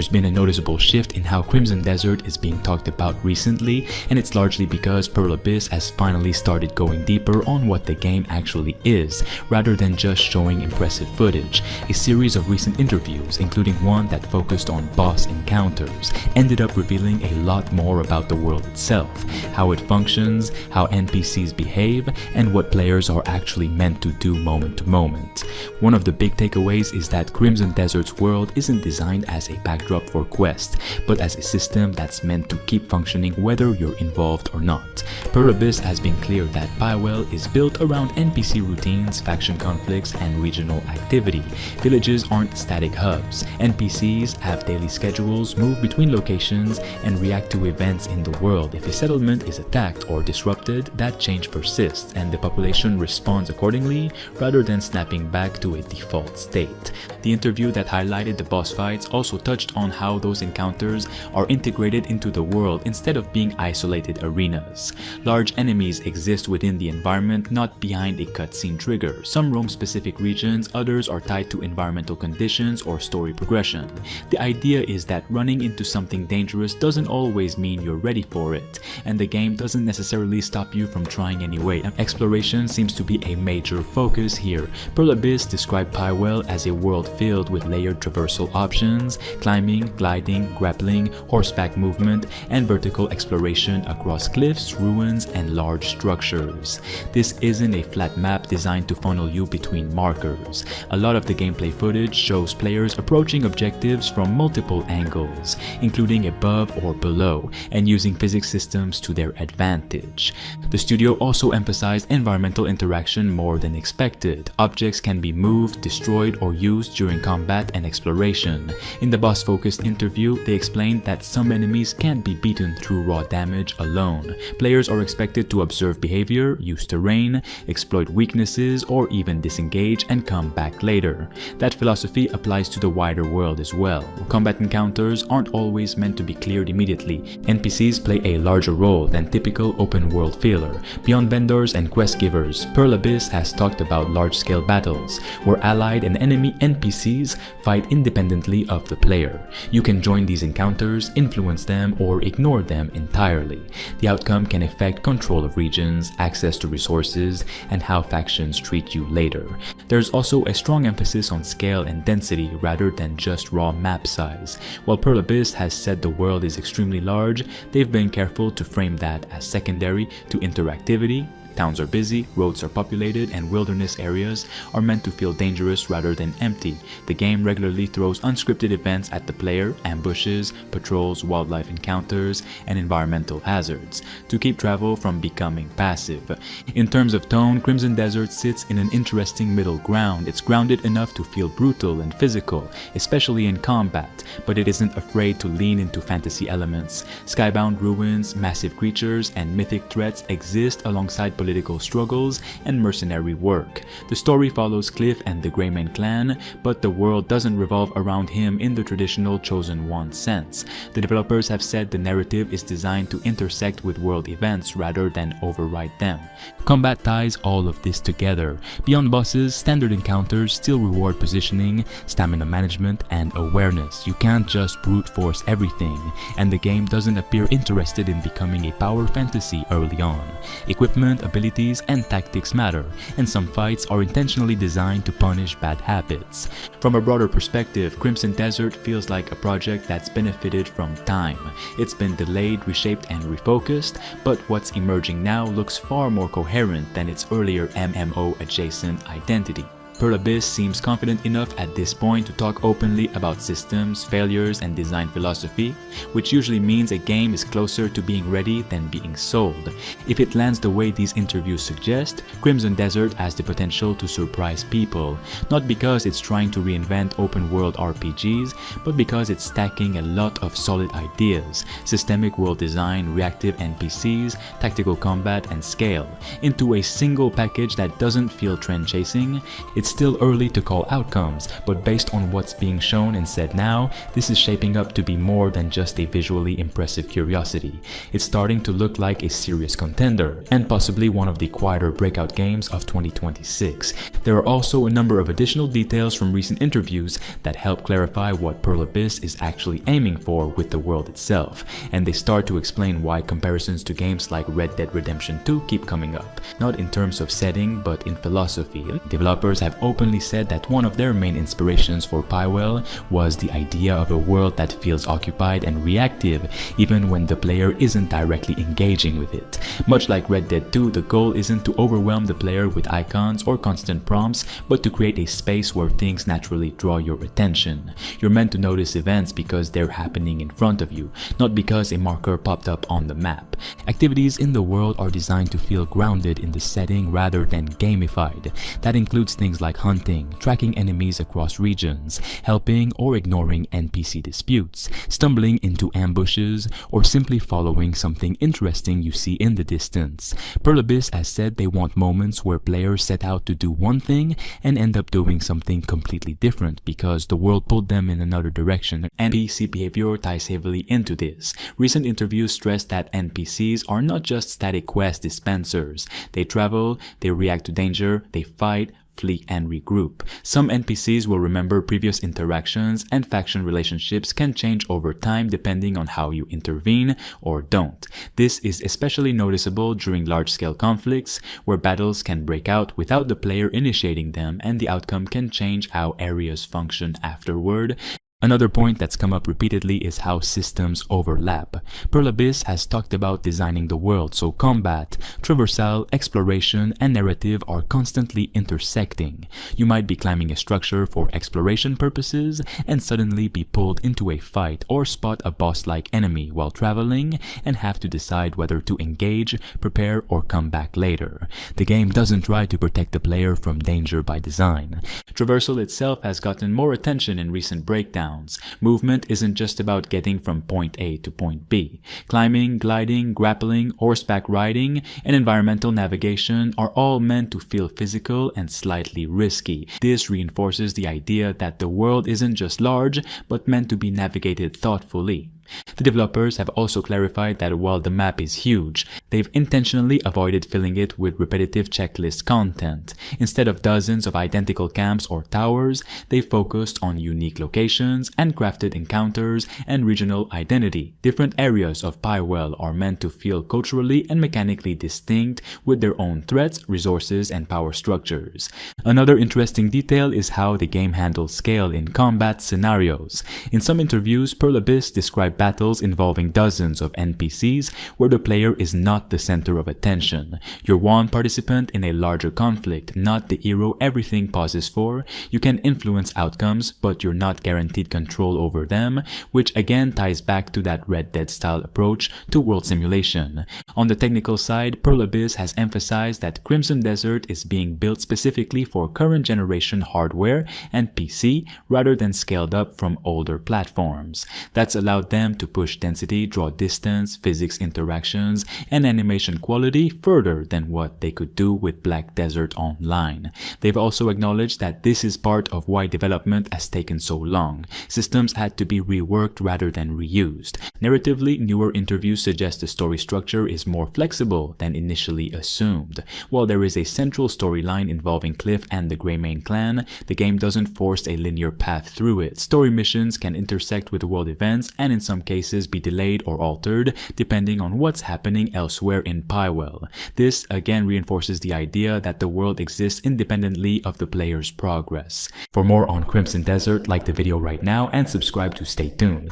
There's been a noticeable shift in how Crimson Desert is being talked about recently, and it's largely because Pearl Abyss has finally started going deeper on what the game actually is, rather than just showing impressive footage. A series of recent interviews, including one that focused on boss encounters, ended up revealing a lot more about the world itself, how it functions, how NPCs behave, and what players are actually meant to do moment to moment. One of the big takeaways is that Crimson Desert's world isn't designed as a backdrop for quests, but as a system that's meant to keep functioning whether you're involved or not. Pearl Abyss has been clear that Pywell is built around NPC routines, faction conflicts, and regional activity. Villages aren't static hubs. NPCs have daily schedules, move between locations, and react to events in the world. If a settlement is attacked or disrupted, that change persists, and the population responds accordingly rather than snapping back to a default state. The interview that highlighted the boss fights also touched on how those encounters are integrated into the world instead of being isolated arenas. Large enemies exist within the environment, not behind a cutscene trigger. Some roam specific regions, others are tied to environmental conditions or story progression. The idea is that running into something dangerous doesn't always mean you're ready for it, and the game doesn't necessarily stop you from trying anyway. Exploration seems to be a major focus here. Pearl Abyss described Pywell as a world filled with layered traversal options, climbing, gliding, grappling, horseback movement, and vertical exploration across cliffs, ruins, and large structures. This isn't a flat map designed to funnel you between markers. A lot of the gameplay footage shows players approaching objectives from multiple angles, including above or below, and using physics systems to their advantage. The studio also emphasized environmental interaction more than expected. Objects can be moved, destroyed, or used during combat and exploration. In the boss-focused interview, they explained that some enemies can't be beaten through raw damage alone. Players are expected to observe behavior, use terrain, exploit weaknesses, or even disengage and come back later. That philosophy applies to the wider world as well. Combat encounters aren't always meant to be cleared immediately. NPCs play a larger role than typical open-world filler. Beyond vendors and quest givers, Pearl Abyss has talked about large-scale battles, where allied and enemy NPCs fight independently of the player. You can join these encounters, influence them, or ignore them entirely. The outcome can affect control of regions, access to resources, and how factions treat you later. There's also a strong emphasis on scale and density rather than just raw map size. While Pearl Abyss has said the world is extremely large, they've been careful to frame that as secondary to interactivity. Towns are busy, roads are populated, and wilderness areas are meant to feel dangerous rather than empty. The game regularly throws unscripted events at the player, ambushes, patrols, wildlife encounters, and environmental hazards, to keep travel from becoming passive. In terms of tone, Crimson Desert sits in an interesting middle ground. It's grounded enough to feel brutal and physical, especially in combat, but it isn't afraid to lean into fantasy elements. Skybound ruins, massive creatures, and mythic threats exist alongside political struggles and mercenary work. The story follows Cliff and the Greymane clan, but the world doesn't revolve around him in the traditional Chosen One sense. The developers have said the narrative is designed to intersect with world events rather than override them. Combat ties all of this together. Beyond bosses, standard encounters still reward positioning, stamina management, and awareness. You can't just brute force everything, and the game doesn't appear interested in becoming a power fantasy early on. Equipment, abilities, and tactics matter, and some fights are intentionally designed to punish bad habits. From a broader perspective, Crimson Desert feels like a project that's benefited from time. It's been delayed, reshaped, and refocused, but what's emerging now looks far more coherent than its earlier MMO-adjacent identity. Pearl Abyss seems confident enough at this point to talk openly about systems, failures, and design philosophy, which usually means a game is closer to being ready than being sold. If it lands the way these interviews suggest, Crimson Desert has the potential to surprise people, not because it's trying to reinvent open-world RPGs, but because it's stacking a lot of solid ideas, systemic world design, reactive NPCs, tactical combat, and scale, into a single package that doesn't feel trend-chasing. It's still early to call outcomes, but based on what's being shown and said now, this is shaping up to be more than just a visually impressive curiosity. It's starting to look like a serious contender, and possibly one of the quieter breakout games of 2026. There are also a number of additional details from recent interviews that help clarify what Pearl Abyss is actually aiming for with the world itself, and they start to explain why comparisons to games like Red Dead Redemption 2 keep coming up, not in terms of setting but in philosophy. Developers have openly said that one of their main inspirations for Pywell was the idea of a world that feels occupied and reactive even when the player isn't directly engaging with it. Much like Red Dead 2, the goal isn't to overwhelm the player with icons or constant prompts, but to create a space where things naturally draw your attention. You're meant to notice events because they're happening in front of you, not because a marker popped up on the map. Activities in the world are designed to feel grounded in the setting rather than gamified. That includes things like hunting, tracking enemies across regions, helping or ignoring NPC disputes, stumbling into ambushes, or simply following something interesting you see in the distance. Pearl Abyss has said they want moments where players set out to do one thing and end up doing something completely different because the world pulled them in another direction. NPC behavior ties heavily into this. Recent interviews stress that NPCs are not just static quest dispensers. They travel, they react to danger, they fight, flee, and regroup. Some NPCs will remember previous interactions, and faction relationships can change over time depending on how you intervene or don't. This is especially noticeable during large-scale conflicts, where battles can break out without the player initiating them, and the outcome can change how areas function afterward. Another point that's come up repeatedly is how systems overlap. Pearl Abyss has talked about designing the world so combat, traversal, exploration, and narrative are constantly intersecting. You might be climbing a structure for exploration purposes and suddenly be pulled into a fight or spot a boss-like enemy while traveling and have to decide whether to engage, prepare, or come back later. The game doesn't try to protect the player from danger by design. Traversal itself has gotten more attention in recent breakdowns. Movement isn't just about getting from point A to point B. Climbing, gliding, grappling, horseback riding, and environmental navigation are all meant to feel physical and slightly risky. This reinforces the idea that the world isn't just large, but meant to be navigated thoughtfully. The developers have also clarified that while the map is huge, they've intentionally avoided filling it with repetitive checklist content. Instead of dozens of identical camps or towers, they focused on unique locations, handcrafted encounters, and regional identity. Different areas of Pywell are meant to feel culturally and mechanically distinct with their own threats, resources, and power structures. Another interesting detail is how the game handles scale in combat scenarios. In some interviews, Pearl Abyss described battles involving dozens of NPCs where the player is not the center of attention. You're one participant in a larger conflict, not the hero everything pauses for. You can influence outcomes, but you're not guaranteed control over them, which again ties back to that Red Dead style approach to world simulation. On the technical side, Pearl Abyss has emphasized that Crimson Desert is being built specifically for current generation hardware and PC rather than scaled up from older platforms. That's allowed them to push density, draw distance, physics interactions, and animation quality further than what they could do with Black Desert Online. They've also acknowledged that this is part of why development has taken so long. Systems had to be reworked rather than reused. Narratively, newer interviews suggest the story structure is more flexible than initially assumed. While there is a central storyline involving Cliff and the Greymane clan, the game doesn't force a linear path through it. Story missions can intersect with world events and in some cases be delayed or altered depending on what's happening elsewhere in Pywell. This again reinforces the idea that the world exists independently of the player's progress. For more on Crimson Desert, like the video right now and subscribe to stay tuned.